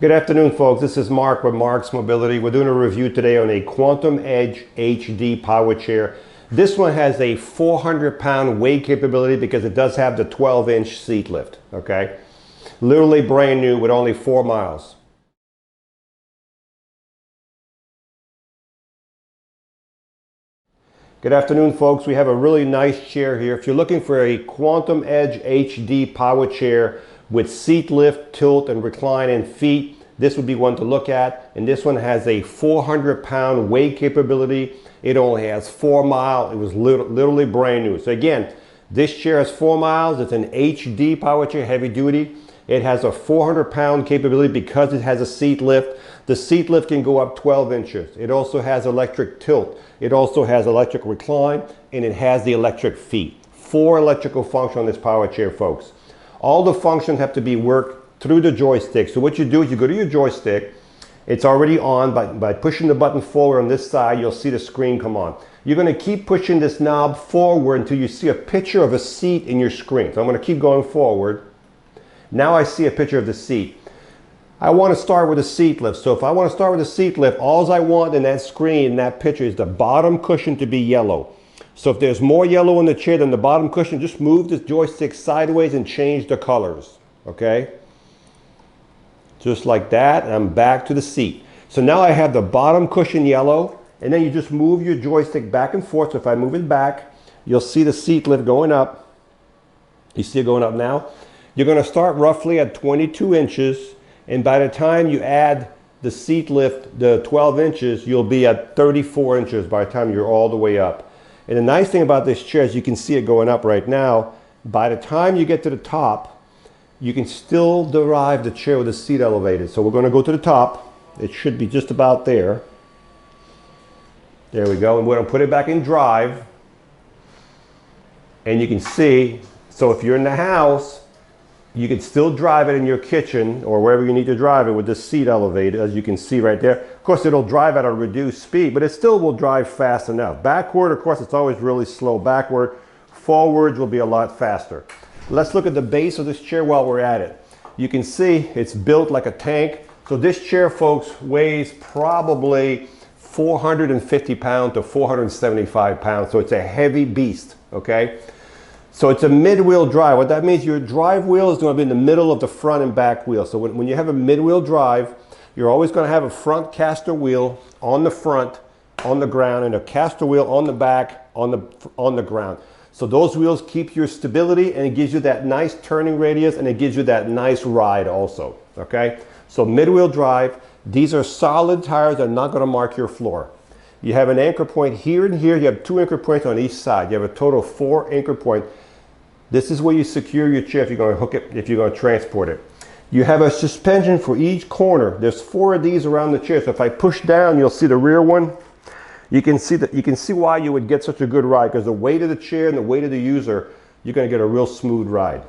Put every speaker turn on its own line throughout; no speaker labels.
Good afternoon, folks. This is Mark with Marc's Mobility. We're doing a review today on a Quantum Edge HD power chair. This one has a 400-pound weight capability because it does have the 12-inch seat lift, okay? Literally brand new with only 4 miles. Good afternoon, folks. We have a really nice chair here. If you're looking for a Quantum Edge HD power chair with seat lift, tilt, and recline and feet, this would be one to look at. And this one has a 400-pound weight capability. It only has 4 miles. It was literally brand new. So again, this chair has 4 miles. It's an HD power chair, heavy duty. It has a 400-pound capability because it has a seat lift. The seat lift can go up 12 inches. It also has electric tilt. It also has electric recline, and it has the electric feet. 4 electrical functions on this power chair, folks. All the functions have to be worked through the joystick. So what you do is you go to your joystick. It's already on. By pushing the button forward on this side, you'll see the screen come on. You're going to keep pushing this knob forward until you see a picture of a seat in your screen. So I'm going to keep going forward. Now I see a picture of the seat. I want to start with a seat lift. So if I want to start with a seat lift, all I want in that screen, in that picture, is the bottom cushion to be yellow. So if there's more yellow in the chair than the bottom cushion, just move the joystick sideways and change the colors, okay? Just like that, and I'm back to the seat. So now I have the bottom cushion yellow, and then you just move your joystick back and forth. So if I move it back, you'll see the seat lift going up. You see it going up now? You're going to start roughly at 22 inches, and by the time you add the seat lift, the 12 inches, you'll be at 34 inches by the time you're all the way up. And the nice thing about this chair is you can see it going up right now. By the time you get to the top, you can still derive the chair with the seat elevated. So we're going to go to the top. It should be just about there. There we go. And we're going to put it back in drive. And you can see, so if you're in the house, you can still drive it in your kitchen or wherever you need to drive it with the seat elevated, as you can see right there. Of course, it'll drive at a reduced speed, but it still will drive fast enough. Backward, of course, it's always really slow backward. Forwards will be a lot faster. Let's look at the base of this chair while we're at it. You can see it's built like a tank. So this chair, folks, weighs probably 450 pounds to 475 pounds. So it's a heavy beast, okay? So it's a mid-wheel drive. What that means, your drive wheel is going to be in the middle of the front and back wheel. So when you have a mid-wheel drive, you're always going to have a front caster wheel on the front, on the ground, and a caster wheel on the back, on the ground. So those wheels keep your stability, and it gives you that nice turning radius, and it gives you that nice ride also, okay? So mid-wheel drive. These are solid tires that are not going to mark your floor. You have an anchor point here and here. You have 2 anchor points on each side. You have a total of 4 anchor points. This is where you secure your chair if you're going to hook it, if you're going to transport it. You have a suspension for each corner. There's 4 of these around the chair. So if I push down, you'll see the rear one. You can see why you would get such a good ride, because the weight of the chair and the weight of the user, you're going to get a real smooth ride.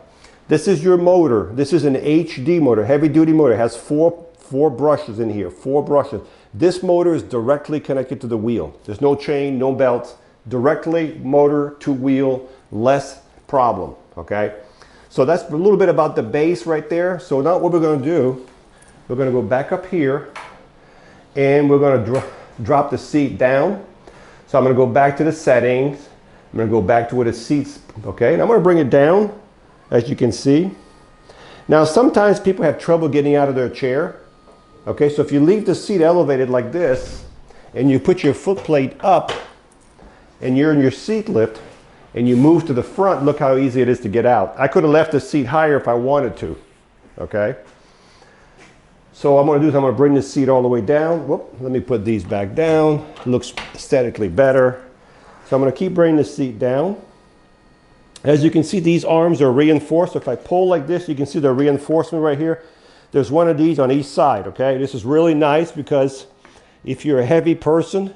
This is your motor. This is an HD motor, heavy duty motor. It has four brushes in here, 4 brushes. This motor is directly connected to the wheel. There's no chain, no belts. Directly motor to wheel, less problem, okay? So that's a little bit about the base right there. So now what we're going to do, we're going to go back up here, and we're going to drop the seat down. So I'm going to go back to the settings. I'm going to go back to where the seats, okay? And I'm going to bring it down, as you can see. Now sometimes people have trouble getting out of their chair. Okay, so if you leave the seat elevated like this, and you put your foot plate up, and you're in your seat lift, and you move to the front, look how easy it is to get out. I could have left the seat higher if I wanted to, okay? So what I'm going to do is I'm going to bring the seat all the way down. Whoop, let me put these back down. Looks aesthetically better. So I'm going to keep bringing the seat down. As you can see, these arms are reinforced. So if I pull like this, you can see the reinforcement right here. There's one of these on each side, okay? This is really nice because if you're a heavy person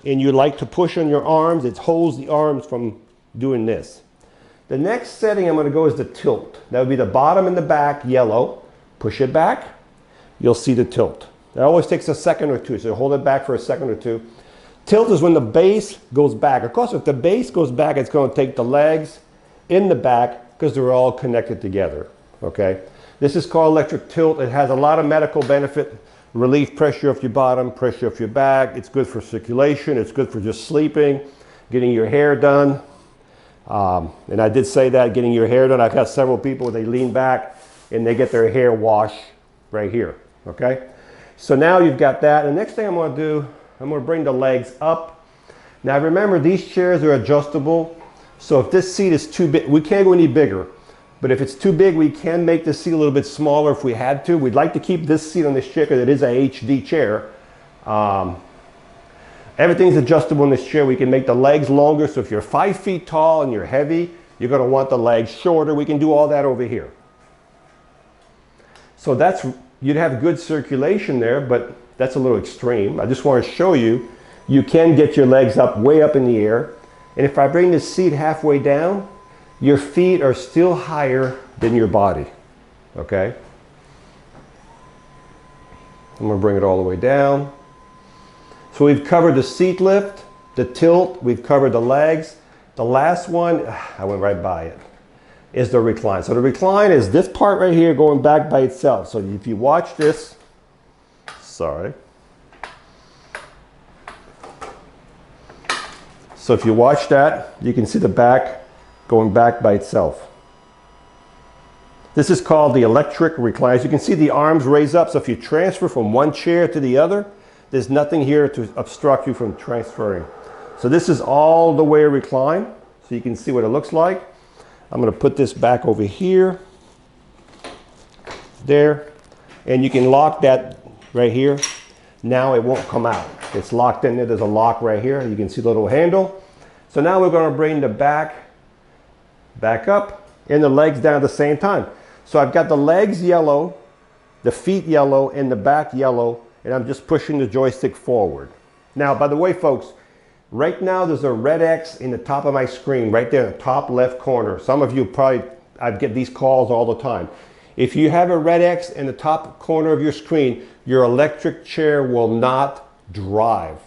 and you like to push on your arms, it holds the arms from doing this. The next setting I'm going to go is the tilt. That would be the bottom and the back, yellow. Push it back, you'll see the tilt. That always takes a second or two, so hold it back for a second or two. Tilt is when the base goes back. Of course, if the base goes back, it's going to take the legs in the back because they're all connected together, okay? This is called electric tilt. It has a lot of medical benefit. Relief pressure off your bottom, pressure off your back. It's good for circulation. It's good for just sleeping, getting your hair done. And I did say that, getting your hair done. I've had several people, they lean back and they get their hair washed right here, okay? So now you've got that. The next thing I'm gonna do, I'm gonna bring the legs up. Now remember, these chairs are adjustable. So if this seat is too big, we can't go any bigger. But if it's too big, we can make the seat a little bit smaller if we had to. We'd like to keep this seat on this chair because it is a HD chair. Everything's adjustable in this chair. We can make the legs longer. So if you're 5 feet tall and you're heavy, you're going to want the legs shorter. We can do all that over here. So you'd have good circulation there, but that's a little extreme. I just want to show you, you can get your legs up way up in the air. And if I bring this seat halfway down, your feet are still higher than your body, okay? I'm gonna bring it all the way down. So we've covered the seat lift, the tilt, we've covered the legs. The last one, I went right by it, is the recline. So the recline is this part right here going back by itself. So if you watch this, sorry. So if you watch that, you can see the back going back by itself. This is called the electric recline. As you can see, the arms raise up. So if you transfer from one chair to the other, there's nothing here to obstruct you from transferring. So this is all the way recline. So you can see what it looks like. I'm going to put this back over here, there, and you can lock that right here. Now it won't come out. It's locked in there. There's a lock right here. You can see the little handle. So now we're going to bring the back up and the legs down at the same time. So I've got the legs yellow, the feet yellow, and the back yellow, and I'm just pushing the joystick forward. Now, by the way, folks, right now there's a red X in the top of my screen, right there in the top left corner. Some of you probably, I get these calls all the time. If you have a red X in the top corner of your screen, your electric chair will not drive.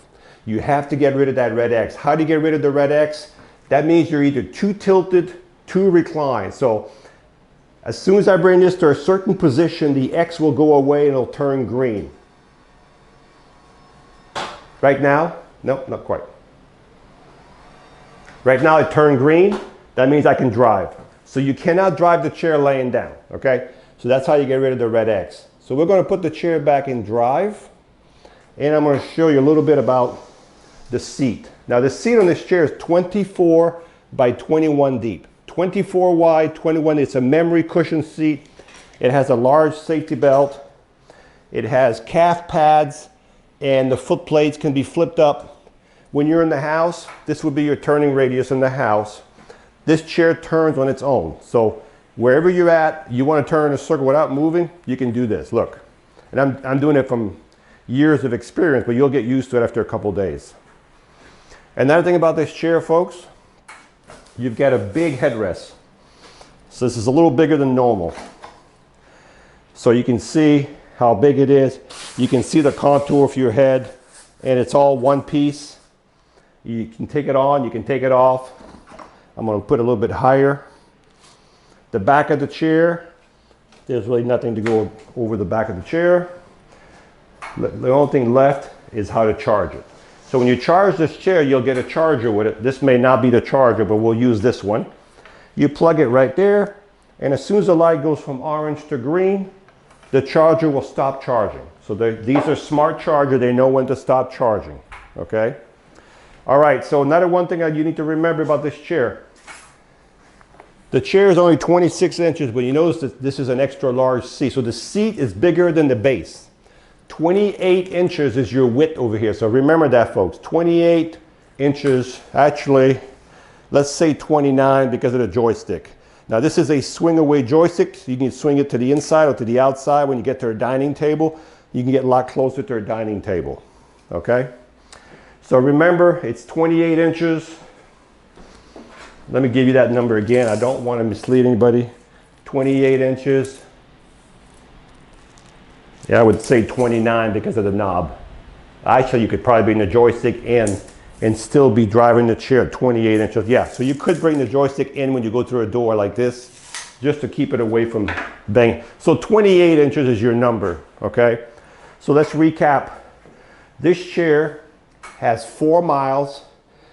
You have to get rid of that red X. How do you get rid of the red X? That means you're either too tilted, too reclined. So as soon as I bring this to a certain position, the X will go away and it'll turn green. Right now, nope, not quite. Right now it turned green. That means I can drive. So you cannot drive the chair laying down, okay? So that's how you get rid of the red X. So we're going to put the chair back in drive, and I'm going to show you a little bit about the seat. Now the seat on this chair is 24 by 21 deep. 24 wide, 21, it's a memory cushion seat. It has a large safety belt. It has calf pads, and the foot plates can be flipped up. When you're in the house, this would be your turning radius in the house. This chair turns on its own. So wherever you're at, you want to turn in a circle without moving, you can do this, look. And I'm doing it from years of experience, but you'll get used to it after a couple days. Another thing about this chair, folks, you've got a big headrest. So this is a little bigger than normal. So you can see how big it is. You can see the contour of your head, and it's all one piece. You can take it on, you can take it off. I'm going to put it a little bit higher. The back of the chair, there's really nothing to go over the back of the chair. The only thing left is how to charge it. So when you charge this chair, you'll get a charger with it. This may not be the charger, but we'll use this one. You plug it right there, and as soon as the light goes from orange to green, the charger will stop charging. So these are smart chargers. They know when to stop charging, okay? All right, so another one thing that you need to remember about this chair. The chair is only 26 inches, but you notice that this is an extra large seat. So the seat is bigger than the base. 28 inches is your width over here. So remember that, folks. 28 inches, actually, let's say 29 because of the joystick. Now this is a swing away joystick. So you can swing it to the inside or to the outside. When you get to a dining table, you can get a lot closer to a dining table, okay? So remember, it's 28 inches. Let me give you that number again. I don't want to mislead anybody. 28 inches. Yeah, I would say 29 because of the knob. Actually, you could probably bring the joystick in and still be driving the chair at 28 inches. Yeah, so you could bring the joystick in when you go through a door like this. just to keep it away from bang. So 28 inches is your number, okay? So let's recap. This chair has 4 miles.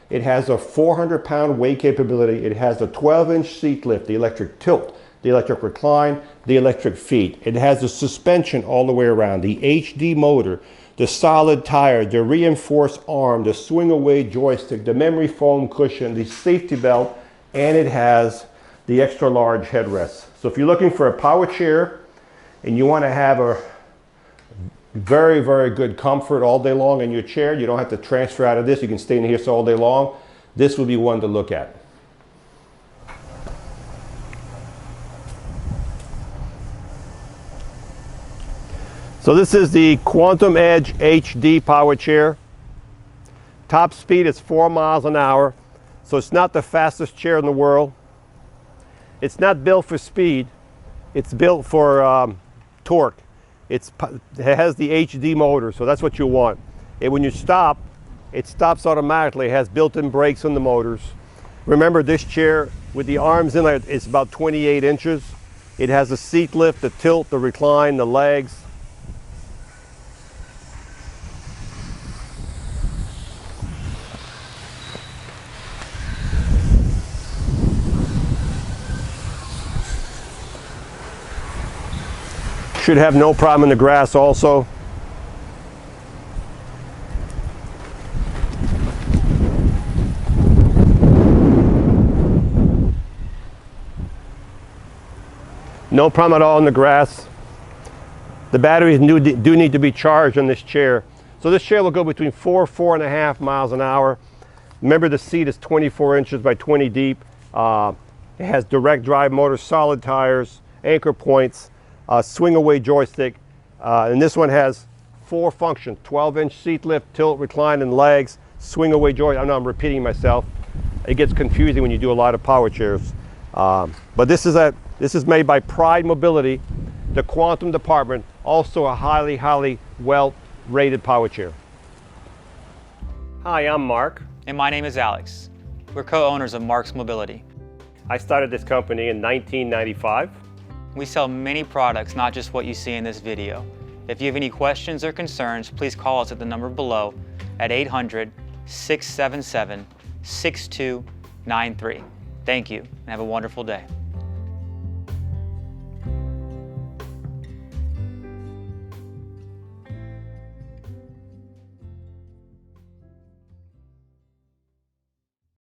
It has a 400-pound weight capability. It has a 12-inch seat lift, the electric tilt, the electric recline, the electric feet. It has the suspension all the way around, the HD motor, the solid tire, the reinforced arm, the swing away joystick, the memory foam cushion, the safety belt, and it has the extra large headrest. So if you're looking for a power chair and you want to have a very, very good comfort all day long in your chair, you don't have to transfer out of this, you can stay in here all day long, this would be one to look at. So this is the Quantum Edge HD power chair. Top speed is 4 miles an hour. So it's not the fastest chair in the world. It's not built for speed. It's built for torque. It has the HD motor, so that's what you want. And when you stop, it stops automatically. It has built-in brakes on the motors. Remember, this chair with the arms in there, it's about 28 inches. It has a seat lift, the tilt, the recline, the legs. Should have no problem in the grass also. No problem at all in the grass. The batteries do need to be charged on this chair. So this chair will go between 4.5 miles an hour. Remember, the seat is 24 inches by 20 deep. It has direct drive motor, solid tires, anchor points, swing away joystick, and this one has 4 functions: 12-inch seat lift, tilt, recline, and legs, swing away joystick. I know I'm repeating myself. It gets confusing when you do a lot of power chairs. But this is made by Pride Mobility, the Quantum department, also a highly, highly well-rated power chair. Hi, I'm Mark.
And my name is Alex. We're co-owners of Marc's Mobility.
I started this company in 1995.
We sell many products, not just what you see in this video. If you have any questions or concerns, please call us at the number below at 800-677-6293. Thank you, and have a wonderful day.